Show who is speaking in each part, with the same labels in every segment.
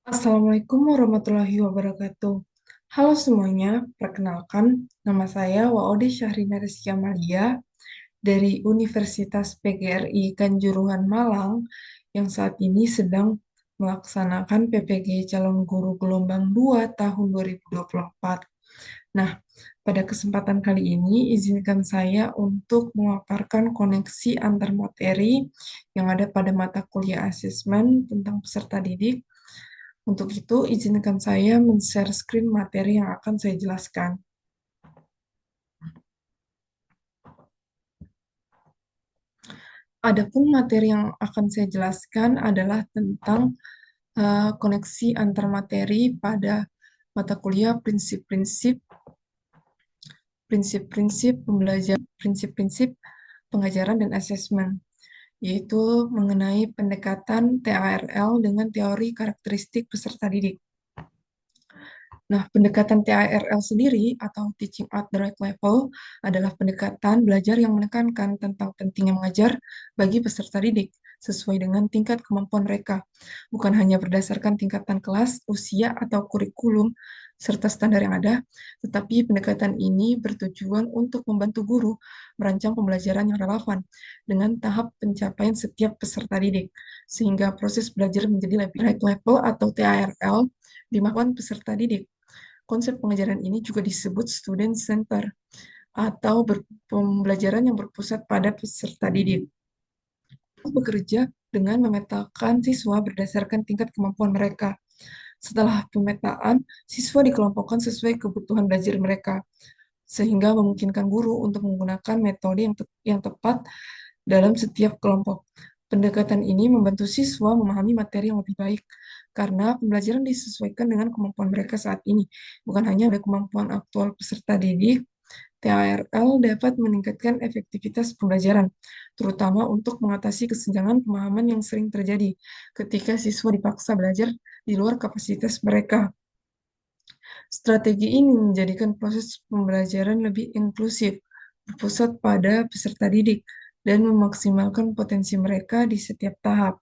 Speaker 1: Assalamualaikum warahmatullahi wabarakatuh. Halo semuanya, perkenalkan nama saya Waode Syahrina Rizky Amalia dari Universitas PGRI Kanjuruhan Malang yang saat ini sedang melaksanakan PPG Calon Guru Gelombang 2 tahun 2024. Nah, pada kesempatan kali ini izinkan saya untuk memaparkan koneksi antar materi yang ada pada mata kuliah asesmen tentang peserta didik. Untuk itu, izinkan saya men-share screen materi yang akan saya jelaskan. Adapun materi yang akan saya jelaskan adalah tentang koneksi antar materi pada mata kuliah prinsip-prinsip pembelajaran, prinsip-prinsip pengajaran dan asesmen, yaitu mengenai pendekatan TARL dengan teori karakteristik peserta didik. Nah, pendekatan TARL sendiri atau Teaching at the Right Level adalah pendekatan belajar yang menekankan tentang pentingnya mengajar bagi peserta didik sesuai dengan tingkat kemampuan mereka, bukan hanya berdasarkan tingkatan kelas, usia, atau kurikulum serta standar yang ada, tetapi pendekatan ini bertujuan untuk membantu guru merancang pembelajaran yang relevan dengan tahap pencapaian setiap peserta didik, sehingga proses belajar menjadi lebih right level atau TARL dimaksudkan peserta didik. Konsep pengajaran ini juga disebut student center atau pembelajaran yang berpusat pada peserta didik. Bekerja dengan memetakan siswa berdasarkan tingkat kemampuan mereka. Setelah pemetaan, siswa dikelompokkan sesuai kebutuhan belajar mereka, sehingga memungkinkan guru untuk menggunakan metode yang tepat dalam setiap kelompok. Pendekatan ini membantu siswa memahami materi yang lebih baik, karena pembelajaran disesuaikan dengan kemampuan mereka saat ini, bukan hanya pada kemampuan aktual peserta didik. TARL dapat meningkatkan efektivitas pembelajaran, terutama untuk mengatasi kesenjangan pemahaman yang sering terjadi ketika siswa dipaksa belajar di luar kapasitas mereka. Strategi ini menjadikan proses pembelajaran lebih inklusif, berpusat pada peserta didik, dan memaksimalkan potensi mereka di setiap tahap.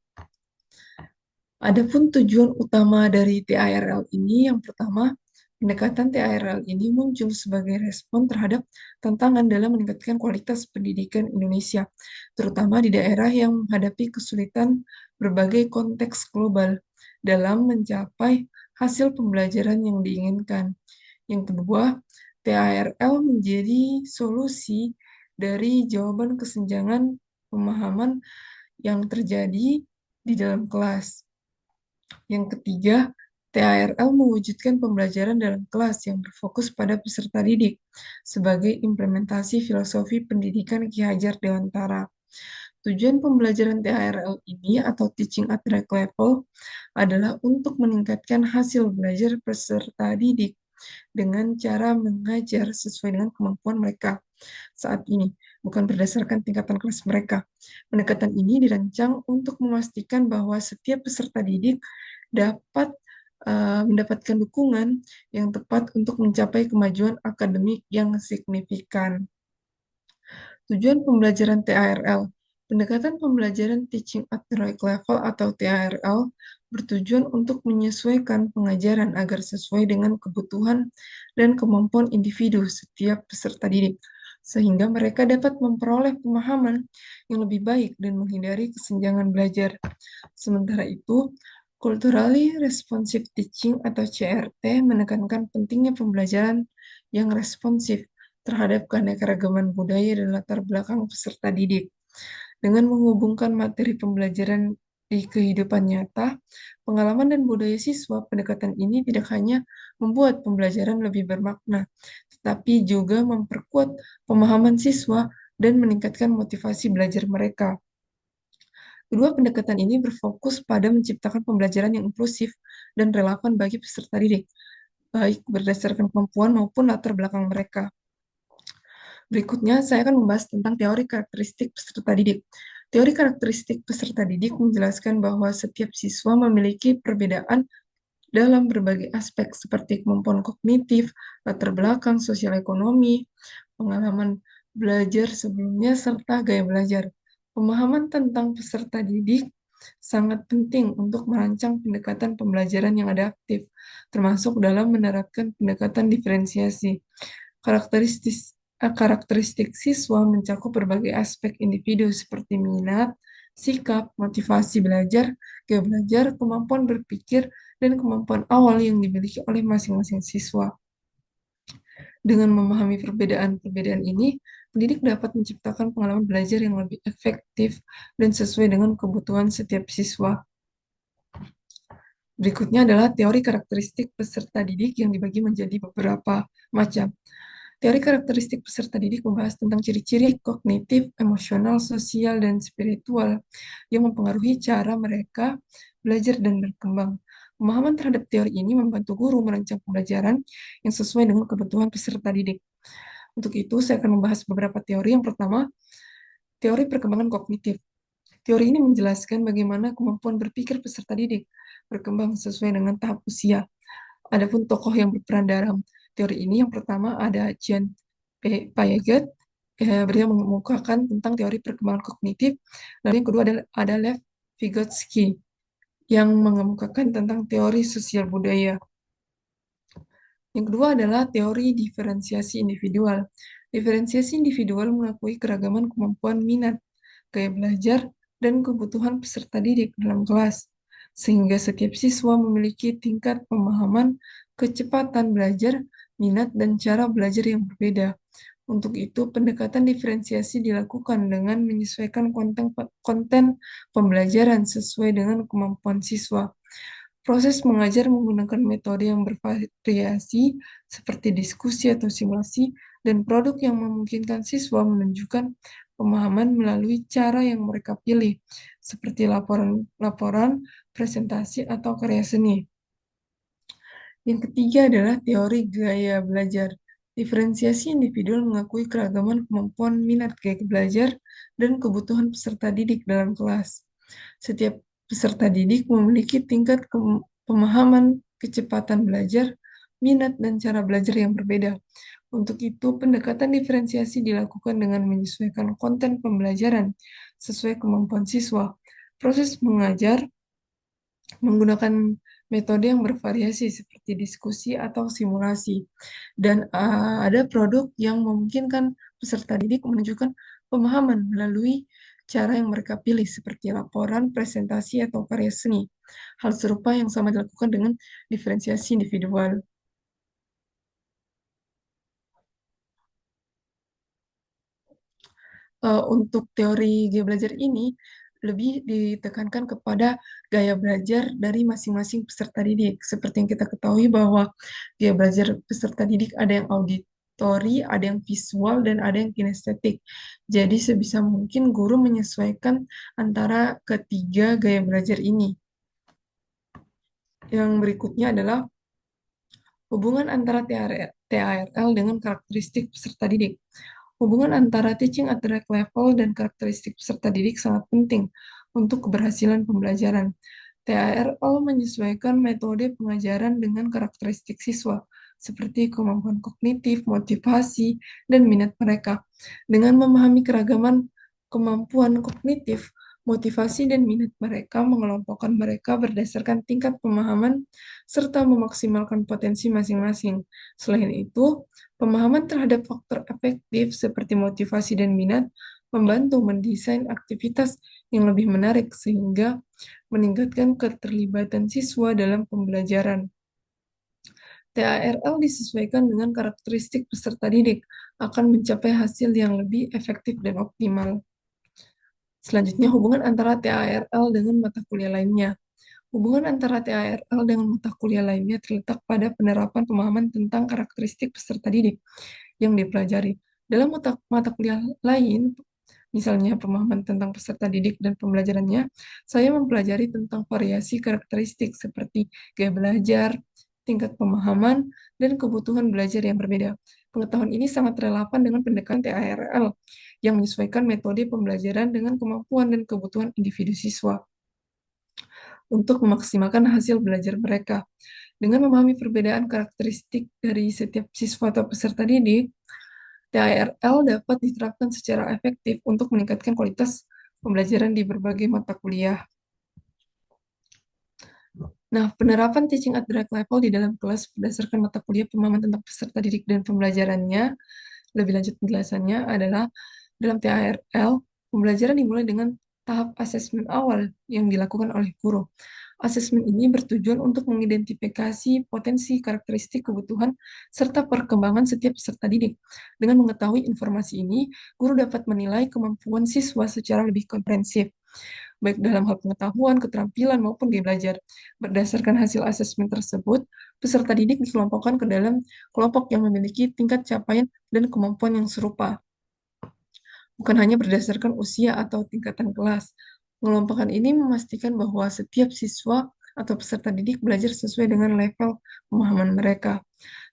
Speaker 1: Adapun tujuan utama dari TARL ini, yang pertama, pendekatan TARL ini muncul sebagai respon terhadap tantangan dalam meningkatkan kualitas pendidikan Indonesia, terutama di daerah yang menghadapi kesulitan berbagai konteks global dalam mencapai hasil pembelajaran yang diinginkan. Yang kedua, TARL menjadi solusi dari jawaban kesenjangan pemahaman yang terjadi di dalam kelas. Yang ketiga, TARL mewujudkan pembelajaran dalam kelas yang berfokus pada peserta didik sebagai implementasi filosofi pendidikan Ki Hajar Dewantara. Tujuan pembelajaran TARL ini atau Teaching at Right Level adalah untuk meningkatkan hasil belajar peserta didik dengan cara mengajar sesuai dengan kemampuan mereka saat ini, bukan berdasarkan tingkatan kelas mereka. Pendekatan ini dirancang untuk memastikan bahwa setiap peserta didik dapat mendapatkan dukungan yang tepat untuk mencapai kemajuan akademik yang signifikan. Tujuan pembelajaran TARL. Pendekatan pembelajaran Teaching at the Right Level atau TARL bertujuan untuk menyesuaikan pengajaran agar sesuai dengan kebutuhan dan kemampuan individu setiap peserta didik, sehingga mereka dapat memperoleh pemahaman yang lebih baik dan menghindari kesenjangan belajar. Sementara itu, Culturally Responsive Teaching atau CRT menekankan pentingnya pembelajaran yang responsif terhadap keanekaragaman budaya dan latar belakang peserta didik. Dengan menghubungkan materi pembelajaran di kehidupan nyata, pengalaman dan budaya siswa, pendekatan ini tidak hanya membuat pembelajaran lebih bermakna, tetapi juga memperkuat pemahaman siswa dan meningkatkan motivasi belajar mereka. Kedua pendekatan ini berfokus pada menciptakan pembelajaran yang inklusif dan relevan bagi peserta didik, baik berdasarkan kemampuan maupun latar belakang mereka. Berikutnya, saya akan membahas tentang teori karakteristik peserta didik. Teori karakteristik peserta didik menjelaskan bahwa setiap siswa memiliki perbedaan dalam berbagai aspek seperti kemampuan kognitif, latar belakang sosial ekonomi, pengalaman belajar sebelumnya, serta gaya belajar. Pemahaman tentang peserta didik sangat penting untuk merancang pendekatan pembelajaran yang adaptif, termasuk dalam menerapkan pendekatan diferensiasi. Karakteristik siswa mencakup berbagai aspek individu seperti minat, sikap, motivasi belajar, gaya belajar, kemampuan berpikir, dan kemampuan awal yang dimiliki oleh masing-masing siswa. Dengan memahami perbedaan-perbedaan ini, pendidik dapat menciptakan pengalaman belajar yang lebih efektif dan sesuai dengan kebutuhan setiap siswa. Berikutnya adalah teori karakteristik peserta didik yang dibagi menjadi beberapa macam. Teori karakteristik peserta didik membahas tentang ciri-ciri kognitif, emosional, sosial, dan spiritual yang mempengaruhi cara mereka belajar dan berkembang. Pemahaman terhadap teori ini membantu guru merancang pembelajaran yang sesuai dengan kebutuhan peserta didik. Untuk itu, saya akan membahas beberapa teori. Yang pertama, teori perkembangan kognitif. Teori ini menjelaskan bagaimana kemampuan berpikir peserta didik berkembang sesuai dengan tahap usia. Adapun tokoh yang berperan dalam teori ini, yang pertama ada Jean Piaget, beliau mengemukakan tentang teori perkembangan kognitif. Lalu yang kedua ada Lev Vygotsky, yang mengemukakan tentang teori sosial budaya. Yang kedua adalah teori diferensiasi individual. Diferensiasi individual mengakui keragaman kemampuan minat, gaya belajar, dan kebutuhan peserta didik dalam kelas, sehingga setiap siswa memiliki tingkat pemahaman, kecepatan belajar, minat, dan cara belajar yang berbeda. Untuk itu, pendekatan diferensiasi dilakukan dengan menyesuaikan konten pembelajaran sesuai dengan kemampuan siswa. Proses mengajar menggunakan metode yang bervariasi seperti diskusi atau simulasi dan produk yang memungkinkan siswa menunjukkan pemahaman melalui cara yang mereka pilih, seperti laporan, presentasi, atau karya seni. Yang ketiga adalah teori gaya belajar. Diferensiasi individual mengakui keragaman kemampuan minat gaya belajar dan kebutuhan peserta didik dalam kelas. Setiap peserta didik memiliki tingkat pemahaman, kecepatan belajar, minat, dan cara belajar yang berbeda. Untuk itu, pendekatan diferensiasi dilakukan dengan menyesuaikan konten pembelajaran sesuai kemampuan siswa. Proses mengajar menggunakan metode yang bervariasi seperti diskusi atau simulasi. Dan ada produk yang memungkinkan peserta didik menunjukkan pemahaman melalui cara yang mereka pilih seperti laporan, presentasi, atau karya seni. Hal serupa yang sama dilakukan dengan diferensiasi individual. Untuk teori gaya belajar ini lebih ditekankan kepada gaya belajar dari masing-masing peserta didik. Seperti yang kita ketahui bahwa gaya belajar peserta didik ada yang auditori, ada yang visual, dan ada yang kinestetik. Jadi sebisa mungkin guru menyesuaikan antara ketiga gaya belajar ini. Yang berikutnya adalah hubungan antara TARL dengan karakteristik peserta didik. Hubungan antara teaching at the right level dan karakteristik peserta didik sangat penting untuk keberhasilan pembelajaran. TARL menyesuaikan metode pengajaran dengan karakteristik siswa, seperti kemampuan kognitif, motivasi, dan minat mereka. Dengan memahami keragaman kemampuan kognitif, motivasi, dan minat mereka, mengelompokkan mereka berdasarkan tingkat pemahaman serta memaksimalkan potensi masing-masing. Selain itu, pemahaman terhadap faktor efektif seperti motivasi dan minat membantu mendesain aktivitas yang lebih menarik sehingga meningkatkan keterlibatan siswa dalam pembelajaran. TARL disesuaikan dengan karakteristik peserta didik akan mencapai hasil yang lebih efektif dan optimal. Selanjutnya, hubungan antara TARL dengan mata kuliah lainnya. Hubungan antara TARL dengan mata kuliah lainnya terletak pada penerapan pemahaman tentang karakteristik peserta didik yang dipelajari. Dalam mata kuliah lain, misalnya pemahaman tentang peserta didik dan pembelajarannya, saya mempelajari tentang variasi karakteristik seperti gaya belajar, tingkat pemahaman, dan kebutuhan belajar yang berbeda. Pengetahuan ini sangat relevan dengan pendekatan TARL yang menyesuaikan metode pembelajaran dengan kemampuan dan kebutuhan individu siswa untuk memaksimalkan hasil belajar mereka. Dengan memahami perbedaan karakteristik dari setiap siswa atau peserta didik, TARL dapat diterapkan secara efektif untuk meningkatkan kualitas pembelajaran di berbagai mata kuliah. Nah, penerapan teaching at the right level di dalam kelas berdasarkan mata kuliah pemahaman tentang peserta didik dan pembelajarannya, lebih lanjut penjelasannya adalah dalam TARL, pembelajaran dimulai dengan tahap asesmen awal yang dilakukan oleh guru. Asesmen ini bertujuan untuk mengidentifikasi potensi, karakteristik, kebutuhan, serta perkembangan setiap peserta didik. Dengan mengetahui informasi ini, guru dapat menilai kemampuan siswa secara lebih komprehensif, baik dalam hal pengetahuan, keterampilan, maupun gaya belajar. Berdasarkan hasil asesmen tersebut, peserta didik dikelompokkan ke dalam kelompok yang memiliki tingkat capaian dan kemampuan yang serupa, bukan hanya berdasarkan usia atau tingkatan kelas. Pengelompokan ini memastikan bahwa setiap siswa atau peserta didik belajar sesuai dengan level pemahaman mereka.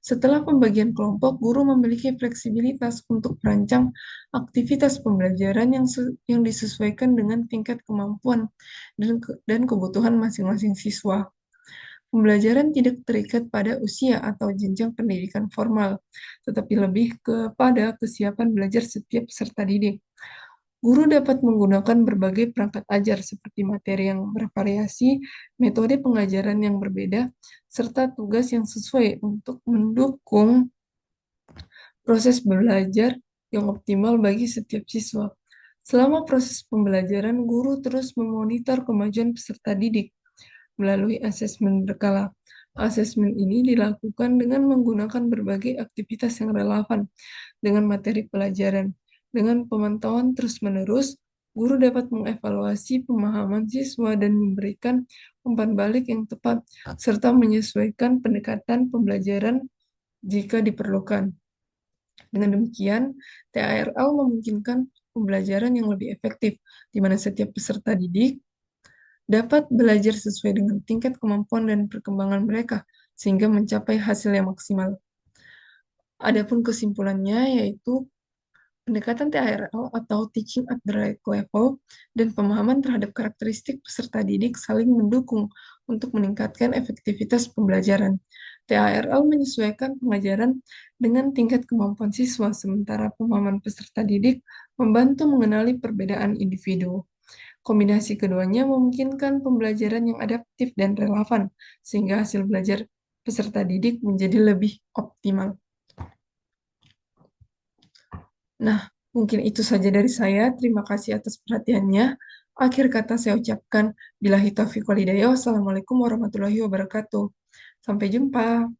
Speaker 1: Setelah pembagian kelompok, guru memiliki fleksibilitas untuk merancang aktivitas pembelajaran yang disesuaikan dengan tingkat kemampuan dan kebutuhan masing-masing siswa. Pembelajaran tidak terikat pada usia atau jenjang pendidikan formal, tetapi lebih kepada kesiapan belajar setiap peserta didik. Guru dapat menggunakan berbagai perangkat ajar seperti materi yang bervariasi, metode pengajaran yang berbeda, serta tugas yang sesuai untuk mendukung proses belajar yang optimal bagi setiap siswa. Selama proses pembelajaran, guru terus memonitor kemajuan peserta didik melalui asesmen berkala. Asesmen ini dilakukan dengan menggunakan berbagai aktivitas yang relevan dengan materi pelajaran. Dengan pemantauan terus-menerus, guru dapat mengevaluasi pemahaman siswa dan memberikan umpan balik yang tepat, serta menyesuaikan pendekatan pembelajaran jika diperlukan. Dengan demikian, TARL memungkinkan pembelajaran yang lebih efektif, di mana setiap peserta didik dapat belajar sesuai dengan tingkat kemampuan dan perkembangan mereka, sehingga mencapai hasil yang maksimal. Adapun kesimpulannya yaitu pendekatan TARL atau Teaching at the Right Level dan pemahaman terhadap karakteristik peserta didik saling mendukung untuk meningkatkan efektivitas pembelajaran. TARL menyesuaikan pengajaran dengan tingkat kemampuan siswa, sementara pemahaman peserta didik membantu mengenali perbedaan individu. Kombinasi keduanya memungkinkan pembelajaran yang adaptif dan relevan, sehingga hasil belajar peserta didik menjadi lebih optimal. Nah, mungkin itu saja dari saya. Terima kasih atas perhatiannya. Akhir kata saya ucapkan, billahi taufiq wal hidayah. Wassalamualaikum warahmatullahi wabarakatuh. Sampai jumpa.